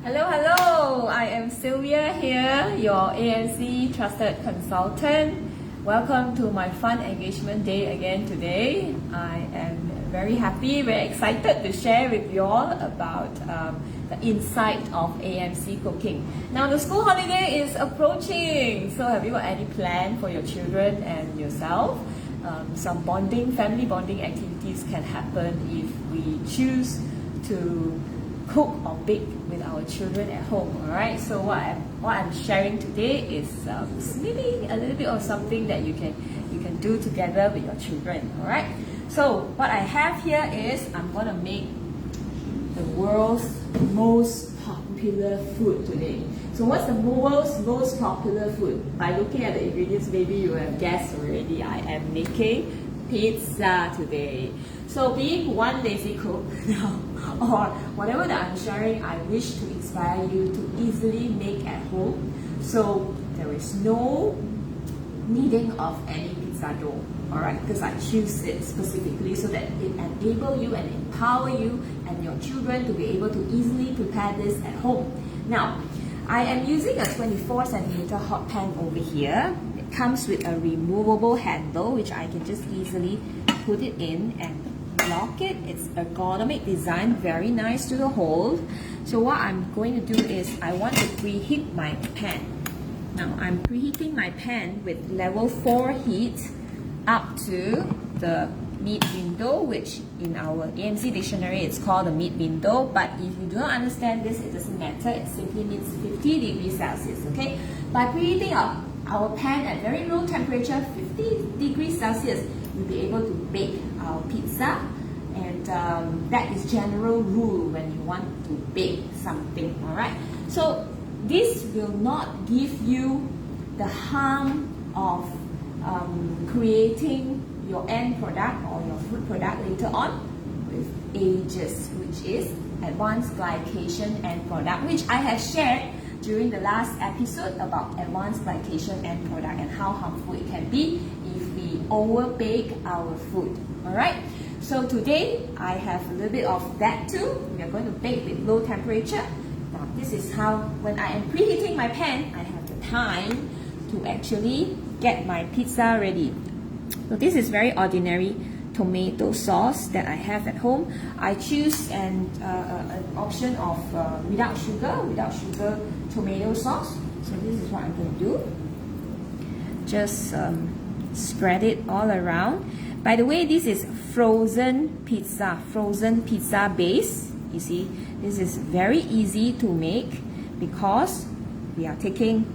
Hello, I am Sylvia here, your AMC trusted consultant. Welcome to my fun engagement day again today. I am very happy, very excited to share with you all about the insight of AMC cooking. Now the school holiday is approaching, so have you got any plan for your children and yourself? Some family bonding activities can happen if we choose to cook or bake with our children at home. Alright, so what I'm sharing today is maybe a little bit of something that you can do together with your children. Alright, so what I have here is I'm gonna make the world's most popular food today. So what's the world's most popular food? By looking at the ingredients, maybe you have guessed already. I am making pizza today. So being one lazy cook or whatever that I'm sharing, I wish to inspire you to easily make at home. So there is no needing of any pizza dough, alright? Because I choose it specifically so that it enable you and empower you and your children to be able to easily prepare this at home. Now, I am using a 24cm hot pan over here. It comes with a removable handle which I can just easily put it in and lock it. It's ergonomic design, very nice to the hold. So what I'm going to do is I want to preheat my pan. Now I'm preheating my pan with level 4 heat up to the mid window, which in our AMC dictionary it's called the mid window, but if you do not understand this, it doesn't matter. It simply means 50 degrees Celsius, okay? By preheating our pan at very low temperature, 50 degrees Celsius, you'll be able to bake our pizza, and that is general rule when you want to bake something, alright? So this will not give you the harm of creating your end product or your food product later on with ages, which is advanced glycation end product, which I have shared during the last episode about advanced glycation end product and how harmful it can be if we over bake our food. Alright, so today I have a little bit of that too. We are going to bake with low temperature. Now this is how, when I am preheating my pan, I have the time to actually get my pizza ready. So this is very ordinary tomato sauce that I have at home. I choose an option of without sugar tomato sauce. So this is what I'm going to do. Just spread it all around. By the way, this is frozen pizza base. You see, this is very easy to make because we are taking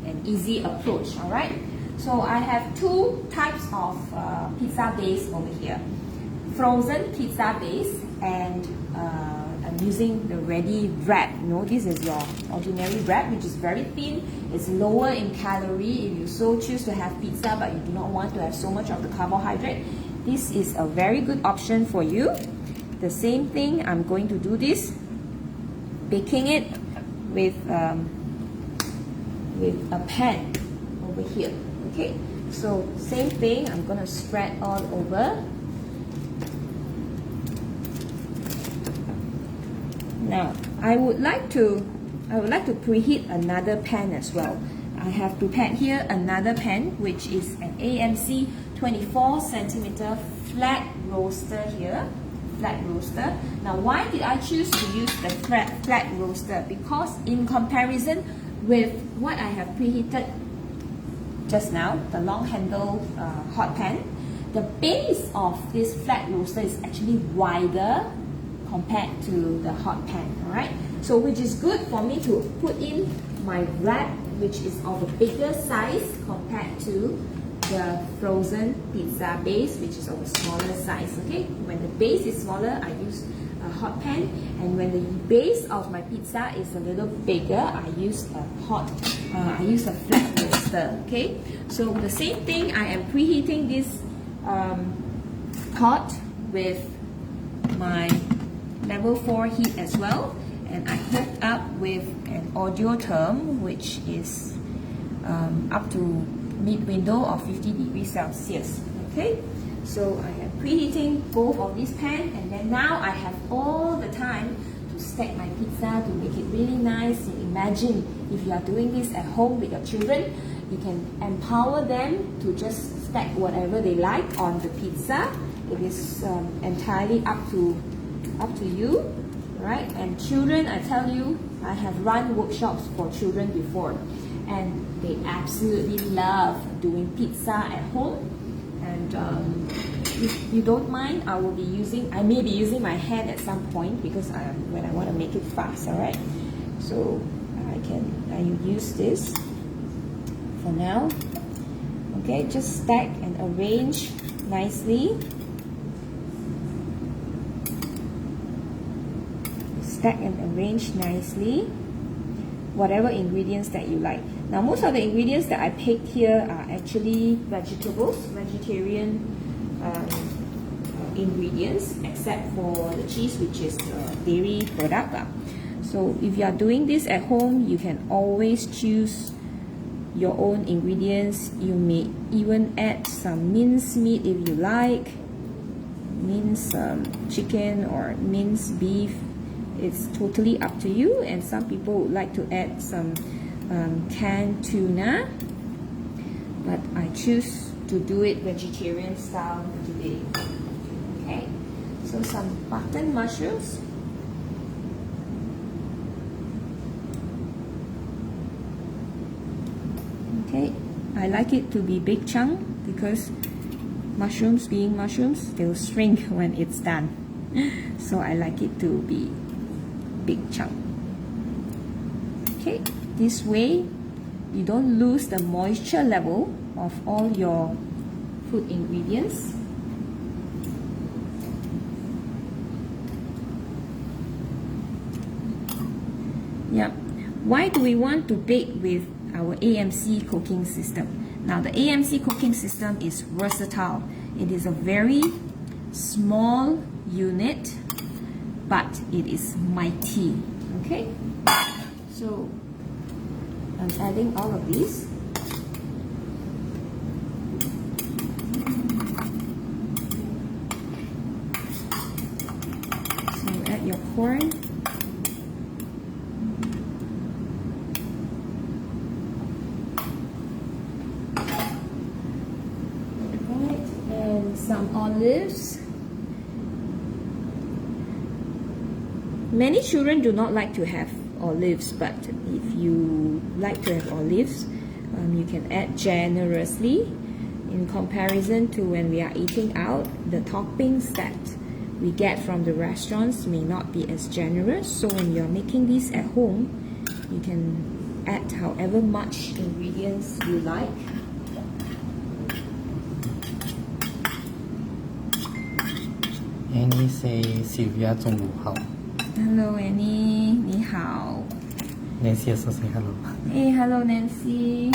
an easy approach, alright? So I have two types of pizza base over here. Frozen pizza base, and I'm using the ready wrap. You know, this is your ordinary wrap, which is very thin. It's lower in calorie if you so choose to have pizza but you do not want to have so much of the carbohydrate. This is a very good option for you. The same thing, I'm going to do this, baking it with a pan over here. Okay, so same thing, I'm gonna spread all over. Now I would like to preheat another pan as well. I have prepared here another pan, which is an AMC 24cm flat roaster here. Flat roaster. Now why did I choose to use the flat roaster? Because in comparison with what I have preheated just now, the long handle hot pan, the base of this flat roaster is actually wider compared to the hot pan, alright? So which is good for me to put in my wrap, which is of a bigger size compared to the frozen pizza base, which is of a smaller size, okay? When the base is smaller, I use a hot pan, and when the base of my pizza is a little bigger, I use a flat roaster, okay? So the same thing, I am preheating this pot with my level 4 heat as well, and I hooked up with an audio term which is up to mid window of 50 degrees Celsius. Okay, so I am preheating both of these pans, and then now I have all the time to stack my pizza to make it really nice. You imagine if you are doing this at home with your children, you can empower them to just stack whatever they like on the pizza. It is entirely up to you, right? And children, I tell you, I have run workshops for children before, and they absolutely love doing pizza at home. And if you don't mind, I may be using my hand at some point because when I want to make it fast, all right? So I use this for now. Okay, just stack and arrange nicely. Stack and arrange nicely whatever ingredients that you like. Now most of the ingredients that I picked here are actually vegetarian ingredients, except for the cheese, which is a dairy product. So if you are doing this at home, you can always choose your own ingredients. You may even add some minced meat if you like, minced chicken or minced beef. It's totally up to you, and some people would like to add some canned tuna, but I choose to do it vegetarian style today. Okay, so some button mushrooms. Okay, I like it to be big chunk because mushrooms being mushrooms, they'll shrink when it's done. So I like it to be big chunk. Okay, this way you don't lose the moisture level of all your food ingredients. Yep. Why do we want to bake with our AMC cooking system? Now the AMC cooking system is versatile. It is a very small unit, but it is mighty. Okay, so I'm adding all of these. So you add your corn. Right, and some olives. Many children do not like to have olives, but if you like to have olives, you can add generously. In comparison to when we are eating out, the toppings that we get from the restaurants may not be as generous. So when you're making these at home, you can add however much ingredients you like. Annie say Sylvia 中午好。 Hello Annie, 你好。 Nancy also say hello. Hey, hello Nancy.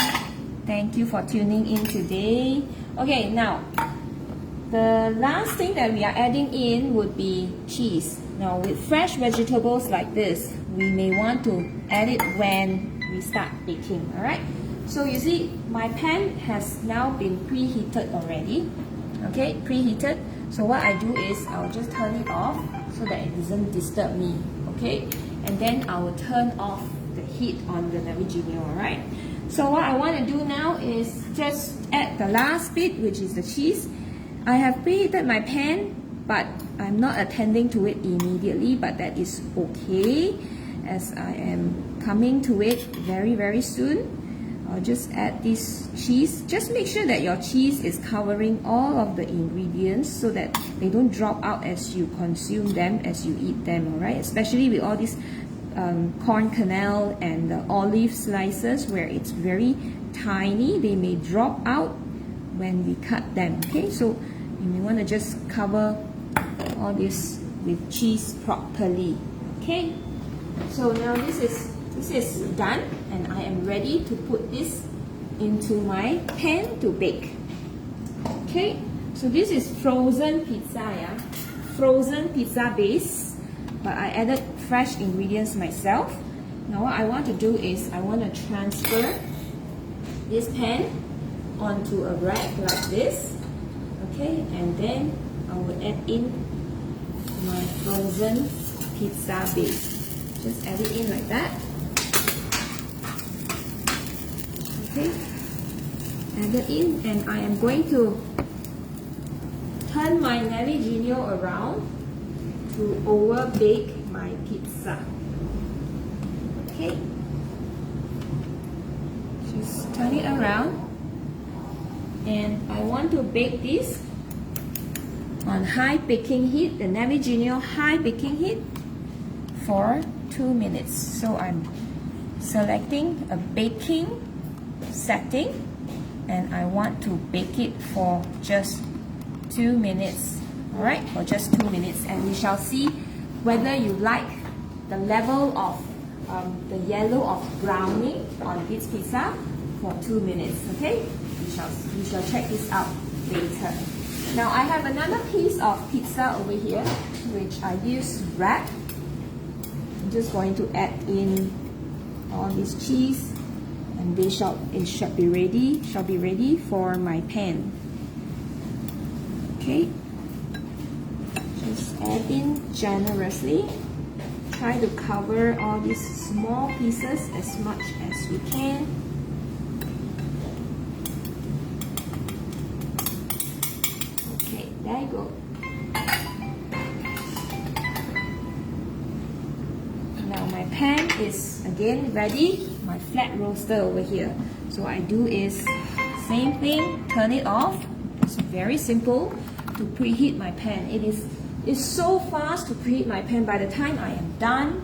Thank you for tuning in today. Okay, now the last thing that we are adding in would be cheese. Now with fresh vegetables like this, we may want to add it when we start baking. Alright, so you see my pan has now been preheated already. Okay, preheated. So what I do is I'll just turn it off so that it doesn't disturb me. Okay, and then I will turn off the heat on the Navigino. Alright, so what I want to do now is just add the last bit, which is the cheese. I have preheated my pan, but I'm not attending to it immediately, but that is okay, as I am coming to it very soon. I'll just add this cheese. Just make sure that your cheese is covering all of the ingredients so that they don't drop out as you consume them, as you eat them, alright? Especially with all these corn kernel and the olive slices where it's very tiny, they may drop out when we cut them. Okay, so you may want to just cover all this with cheese properly. Okay, so now this is done, and I am ready to put this into my pan to bake. Okay, so this is frozen pizza, yeah, frozen pizza base, but I added fresh ingredients myself. Now what I want to do is I want to transfer this pan onto a rack like this. Okay, and then I will add in my frozen pizza base. Just add it in like that. Okay, add it in, and I am going to turn my Navigino around to over bake my pizza. Okay, just turn it around, and I want to bake this on high baking heat, the Navigino high baking heat, for 2 minutes. So I'm selecting a baking setting, and I want to bake it for just 2 minutes. Alright, for just 2 minutes, and we shall see whether you like the level of the yellow of browning on this pizza for 2 minutes. Okay, we shall check this out later. Now I have another piece of pizza over here, which I use wrap. I'm just going to add in all this cheese, and it should be ready for my pan. Okay, just add in generously. Try to cover all these small pieces as much as we can. Okay, there you go. Now my pan is again ready, my flat roaster over here. So what I do is same thing, turn it off. It's very simple to preheat my pan. It's so fast to preheat my pan. By the time I am done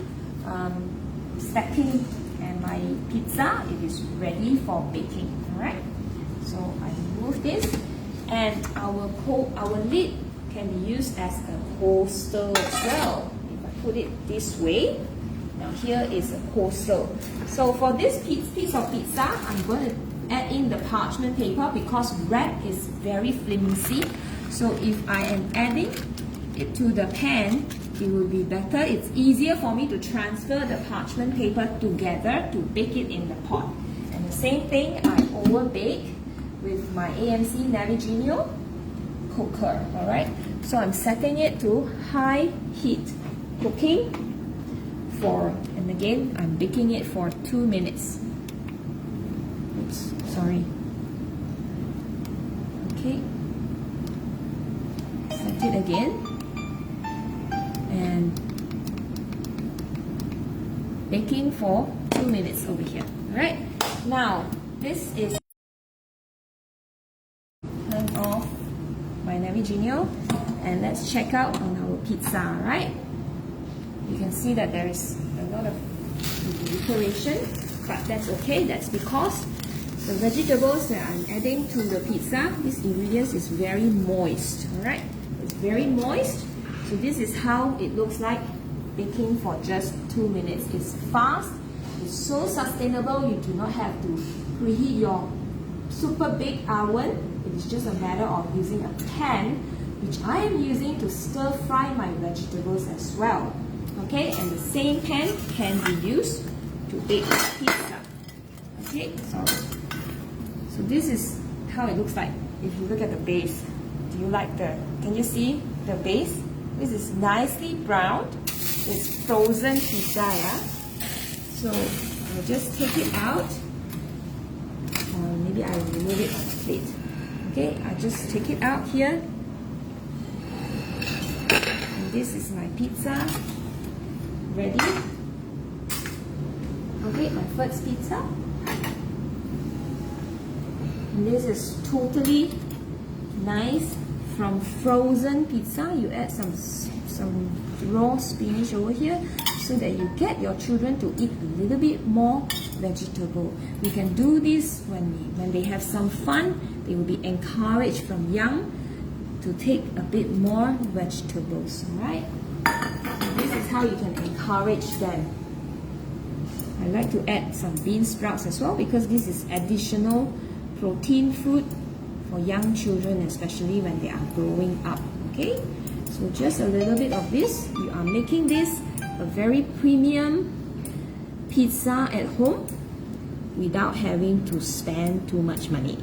stacking and my pizza, it is ready for baking. Alright, so I remove this, and our lid can be used as a holster as well. If I put it this way, now here is a holster. So for this piece of pizza, I'm going to add in the parchment paper because wrap is very flimsy. So if I am adding it to the pan, it will be better. It's easier for me to transfer the parchment paper together to bake it in the pot. And the same thing, I over bake with my AMC Navigino cooker. Alright, so I'm setting it to high heat cooking and again I'm baking it for 2 minutes. Oops, sorry. Okay, set it again and baking for 2 minutes over here. Alright, now this is turn off my Navigino, and let's check out on our pizza. Right, you can see that there is a lot of decoration, but that's okay. That's because the vegetables that I'm adding to the pizza, these ingredients is very moist. Alright, it's very moist. So this is how it looks like baking for just 2 minutes. It's fast, it's so sustainable. You do not have to preheat your super big oven. It is just a matter of using a pan, which I am using to stir fry my vegetables as well. Okay, and the same pan can be used to bake pizza. Okay, so this is how it looks like. If you look at the base, do you like can you see the base? This is nicely browned. It's frozen pizza, yeah? So I'll just take it out. Maybe I'll remove it on the plate. Okay, I'll just take it out here. And this is my pizza. Ready? Okay, my first pizza. And this is totally nice from frozen pizza. You add some raw spinach over here so that you get your children to eat a little bit more vegetable. We can do this when they have some fun. They will be encouraged from young to take a bit more vegetables. Alright? So this is how you can encourage them. I like to add some bean sprouts as well because this is additional protein food for young children, especially when they are growing up. Okay, so just a little bit of this. You are making this a very premium pizza at home without having to spend too much money.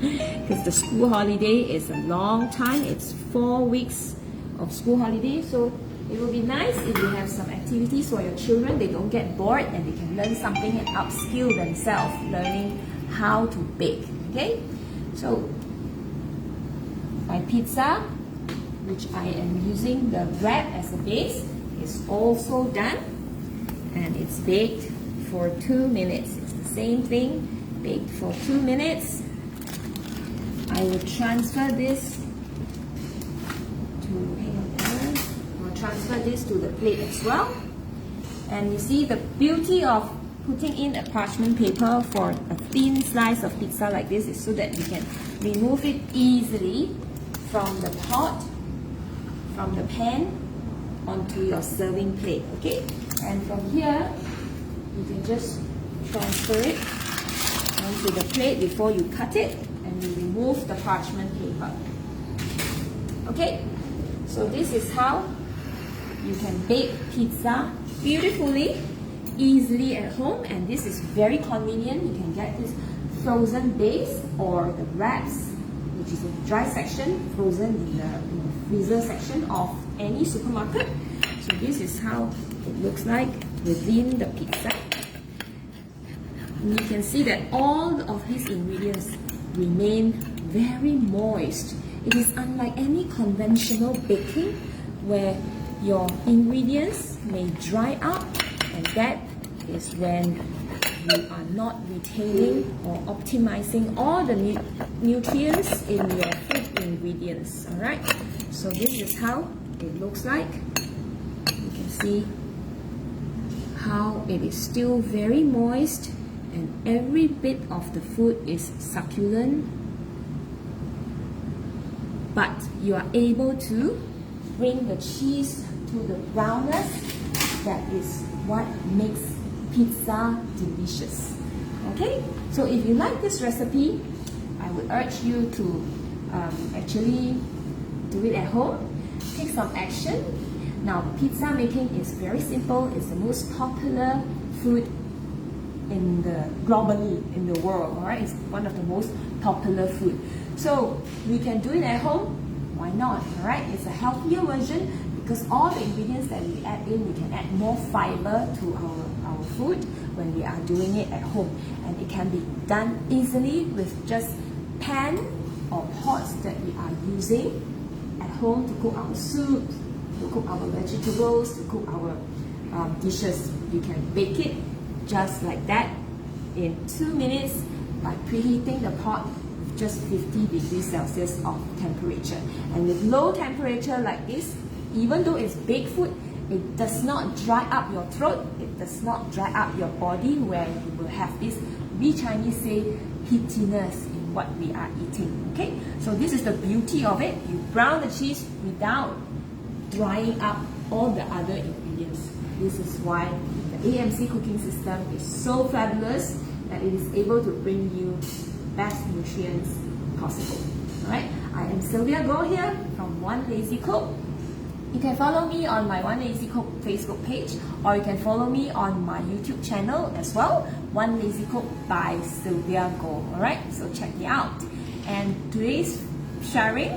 Because the school holiday is a long time. It's 4 weeks of school holiday, so It will be nice if you have some activities for your children. They don't get bored and they can learn something and upskill themselves, learning how to bake. Okay, so my pizza, which I am using the bread as a base, is also done, and it's baked for 2 minutes. It's the same thing, baked for 2 minutes. I will transfer this to, I'll transfer this to the plate as well. And you see the beauty of putting in a parchment paper for a thin slice of pizza like this is so that you can remove it easily from the pot, from the pan, onto your serving plate, okay? And from here, you can just transfer it onto the plate before you cut it, and you remove the parchment paper. Okay? So this is how you can bake pizza beautifully, easily at home, and this is very convenient. You can get this frozen base or the wraps, which is in the dry section, frozen in the freezer section of any supermarket. So this is how it looks like within the pizza. And you can see that all of these ingredients remain very moist. It is unlike any conventional baking where your ingredients may dry up, and that is when you are not retaining or optimizing all the nutrients in your food ingredients. Alright, so this is how it looks like. You can see how it is still very moist, and every bit of the food is succulent, but you are able to bring the cheese to the roundness. That is what makes pizza delicious. Okay, so if you like this recipe, I would urge you to actually do it at home. Take some action. Now, pizza making is very simple. It's the most popular food in globally in the world. All right, it's one of the most popular food. So we can do it at home. Why not? All right, it's a healthier version because all the ingredients that we add in, we can add more fiber to our food when we are doing it at home, and it can be done easily with just pan or pots that we are using at home to cook our soup, to cook our vegetables, to cook our dishes. You can bake it just like that in 2 minutes by preheating the pot with just 50 degrees Celsius of temperature. And with low temperature like this, even though it's baked food, it does not dry up your throat, it does not dry up your body, where you will have this, we Chinese say, heatiness in what we are eating. Okay, so this is the beauty of it. You brown the cheese without drying up all the other ingredients. This is why the AMC cooking system is so fabulous that it is able to bring you best nutrients possible. Alright, I am Sylvia Go here from One Lazy Cook. You can follow me on my One Lazy Cook Facebook page, or you can follow me on my YouTube channel as well, One Lazy Cook by Sylvia Go. Alright, so check me out. And today's sharing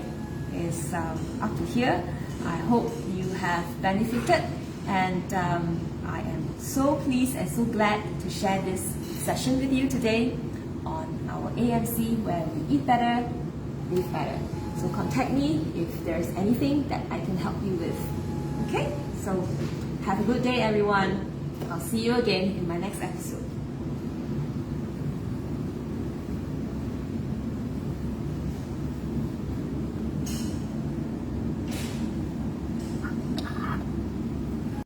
is up to here. I hope you have benefited, and I am so pleased and so glad to share this session with you today on our AMC, where we eat better, live better. So contact me if there's anything that I can help you with. Okay? So have a good day, everyone. I'll see you again in my next episode.